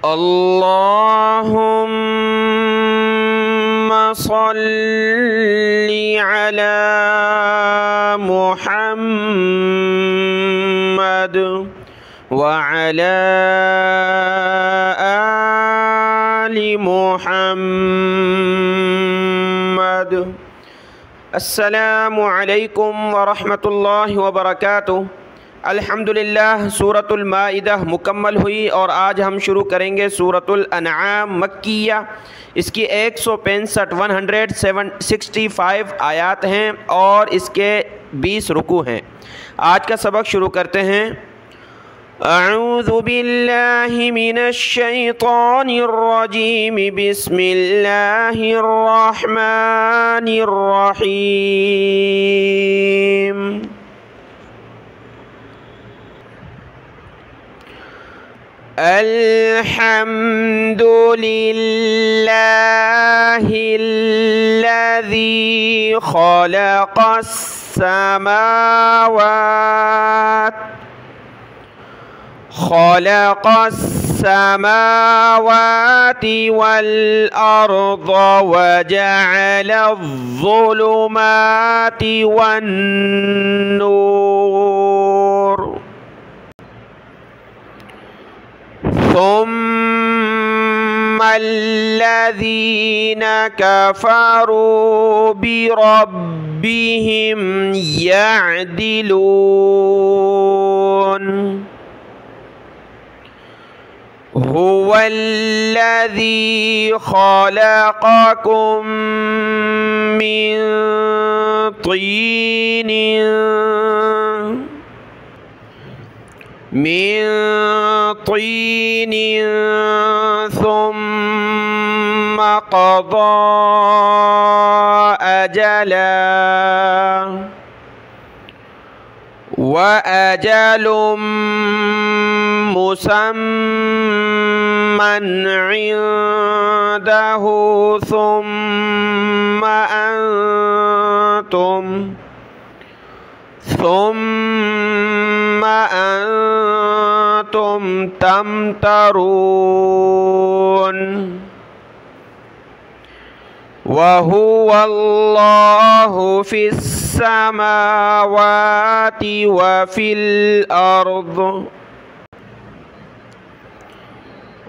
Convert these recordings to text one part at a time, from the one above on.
अल्लाहुम्मा सल्ली अला मुहम्मद व अला आलि मुहम्मद। अस्सलामु अलैकुम व रहमतुल्लाहि व बरकातुहू। अल्हम्दुलिल्लाह सूरतुल माइदा मुकम्मल हुई और आज हम शुरू करेंगे सूरतुल अनआम मक्किया। इसकी 165 आयात हैं और इसके 20 रुकू हैं। आज का सबक शुरू करते हैं। अऊज़ु बिल्लाहि मिनश शैतानिर रजीम, बिस्मिल्लाहिर रहमानिर रहीम। अल्हम्दुलिल्लाहिल्लज़ी खलक़स्समावाति वल अर्ज़ व जअलज़्ज़ुलुमाति वन नूर सुम्मल्लज़ीन कफ़रू बिरब्बिहिम यअदिलून। हुवल्लज़ी खलक़कुम मिन तीन सुम्म क़ज़ा अजला व अजलुम मुसम्मन इंदहु सुम्म अंतुम तमतरून। वहुवल्लाहु फिस्समावाति व फिल अर्ज़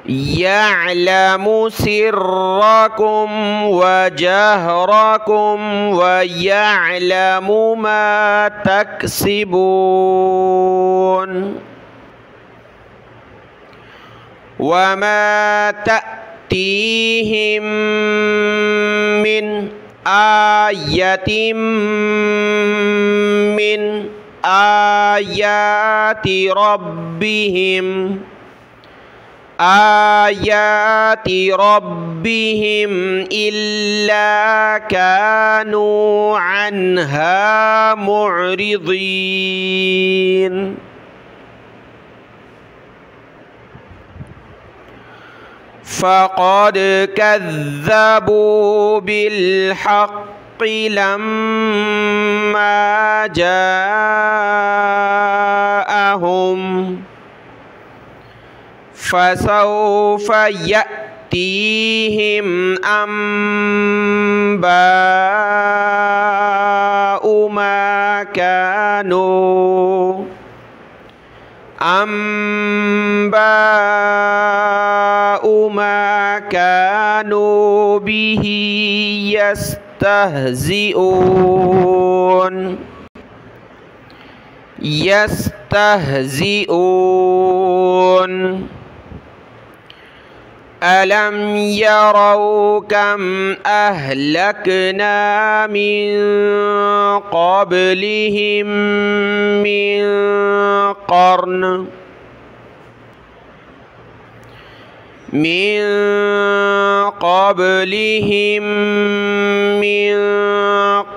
यअलमु सिर्रकुम व जहरकुम व यअलमु मा तक्सिबून। वमा तअतीहिम मिन आयतिम मिन आयाति रब्बिहिम इल्ला कानू अन्हा मुअरिज़ीन। फ़क़द कज़्ज़बू बिल्हक़्क़ि लम्मा जाअहुम फसौफ़ यअतीहिम अंबाउ मा कानू बिही यस्तहज़िऊन। अलम यरौ कम अहलकना मिन क़ब्लिहिम मिन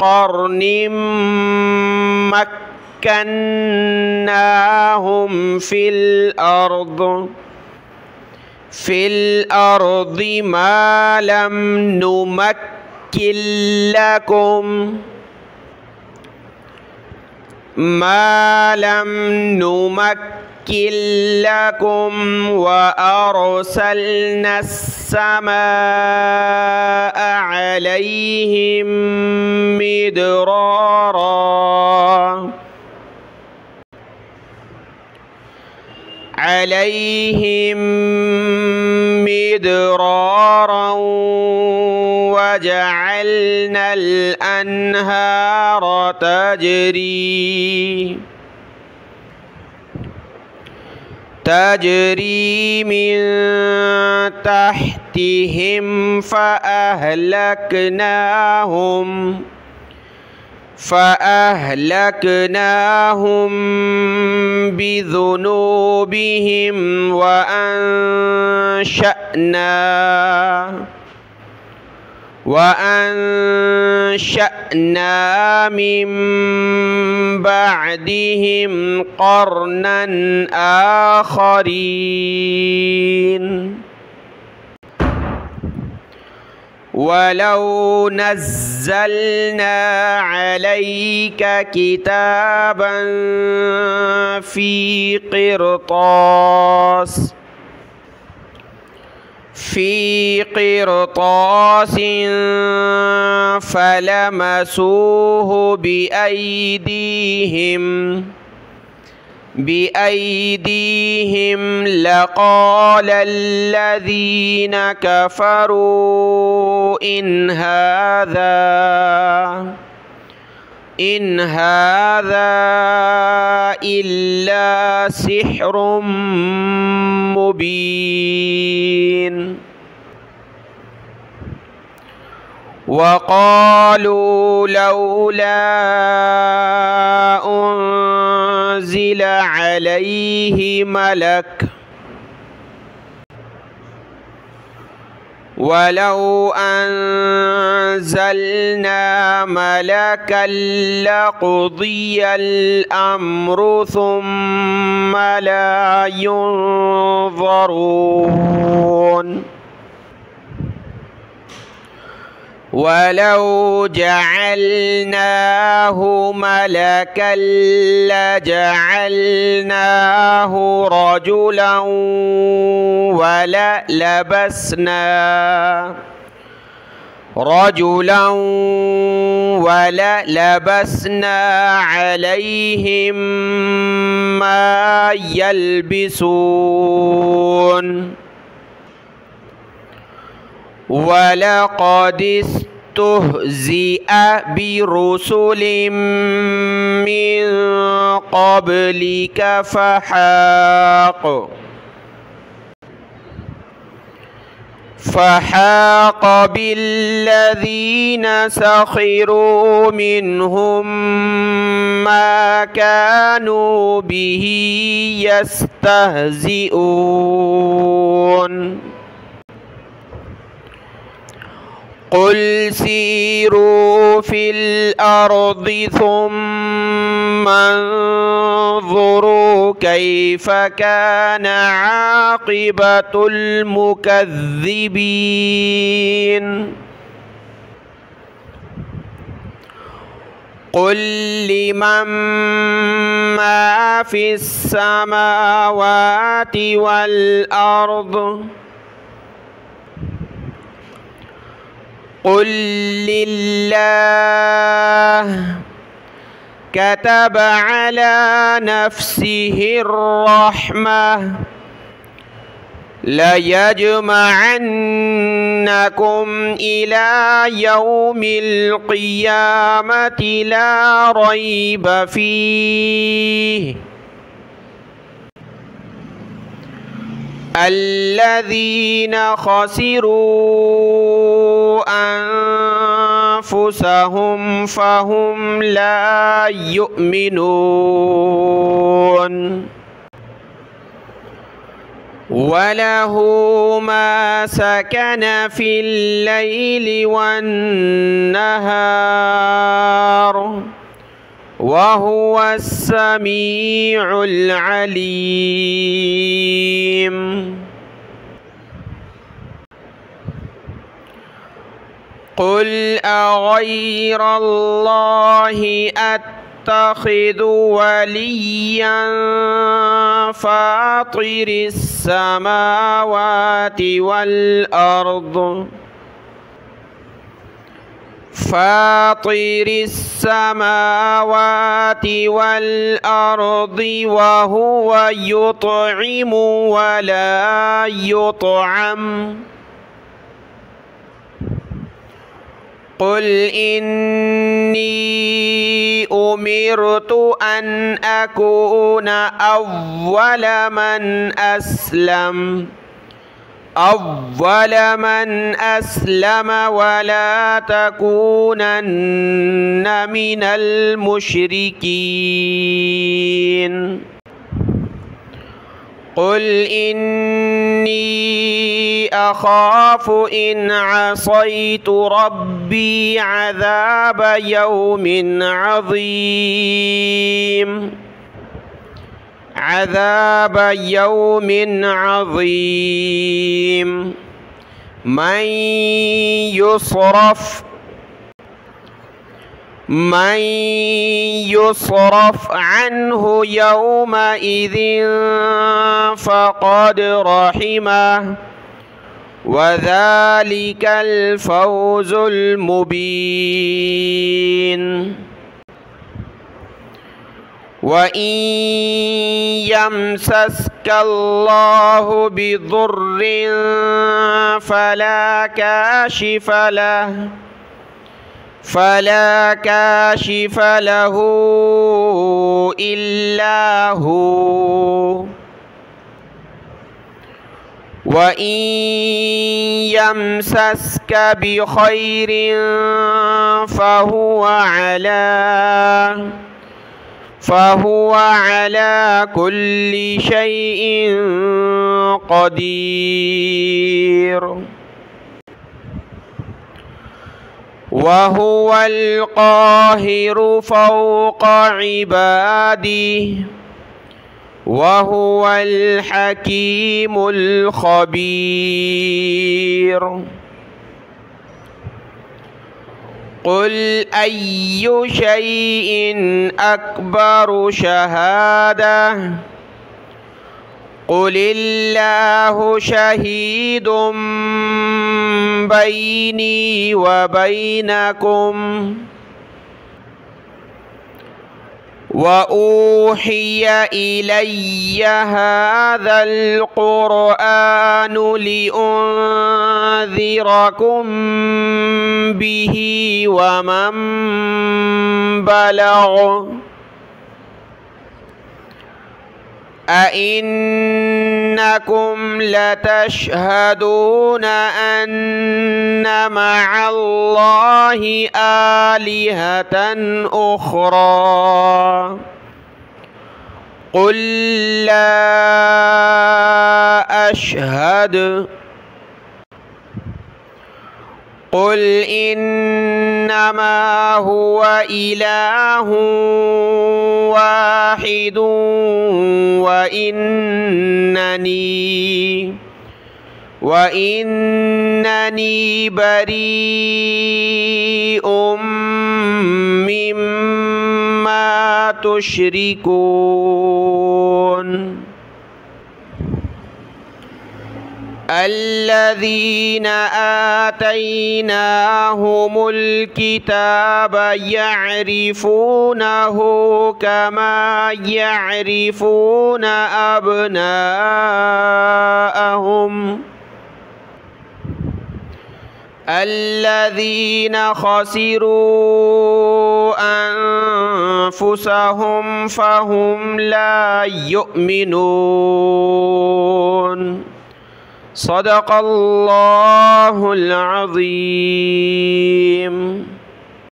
क़र्निम मक्कन्नाहुम फिल अर्दि मा लम नुमक्किन लकुम ما لم نمكن لكم وأرسلنا السماء عليهم مدرارا وجعلنا الأنهار تجري من تحتهم فأهلكناهم بذنوبهم وأنشأنا من بعدهم قرنا آخرين ولو نزلنا عليك كتابا في قرطاس فلمسوه بأيديهم لقال الذين كفروا إن هذا إلا سحر مبين. وقالوا لولا أنزل عليه ملك ولو أنزلنا ملكا لقضي الأمر ثم لا ينظرون. ولو جعلناه ملكا لجعلناه رجلا وللبسنا عليهم ما يلبسون. ولقد استهزئ برسل من قبلك فحاق بالذين سخروا منهم ما كانوا به يستهزئون. قل سيروا في الأرض ثم انظروا كيف كان عاقبة المكذبين. قل لمن ما في السماوات والأرض قل لله كتب على نفسه الرحمة ليجمعنكم إلى يوم القيامة لا ريب فيه الذين خسروا أنفسهم فهم لا يؤمنون. وله ما سكن في الليل والنهار وهو السميع العليم. قل أغير الله أتخذ وليا فاطر السماوات والأرض وهو يطعم ولا يطعم. قل إني أمرت أن أكون أول من أسلم ولا تكونن من المشركين. قل إني أخاف إن عصيت ربي عذاب يوم عظيم. من يصرف عنه يومئذ فقد رحمه وذلك الفوز المبين. وإن يمسسك الله بضر فلا كاشف له إلا هو. وإن يمسسك بخير فهو على كل شيء قدير. وهو القاهر فوق عباده وهو الحكيم الخبير. قل أي شيء أكبر شهادة قل الله شهيد بيني وبينكم. وأوحي إلي هذا القرآن لأنذركم به ومن بلغ أئنكم لتشهدون أن مع الله آلهة أخرى قل لا أشهد قل إنما هو إله واحد وإنني بريء مما تشركون. الذين آتيناهم الكتاب يعرفونه كما يعرفون أبناءهم الذين خسروا أنفسهم فهم لا يؤمنون. صدق الله العظيم.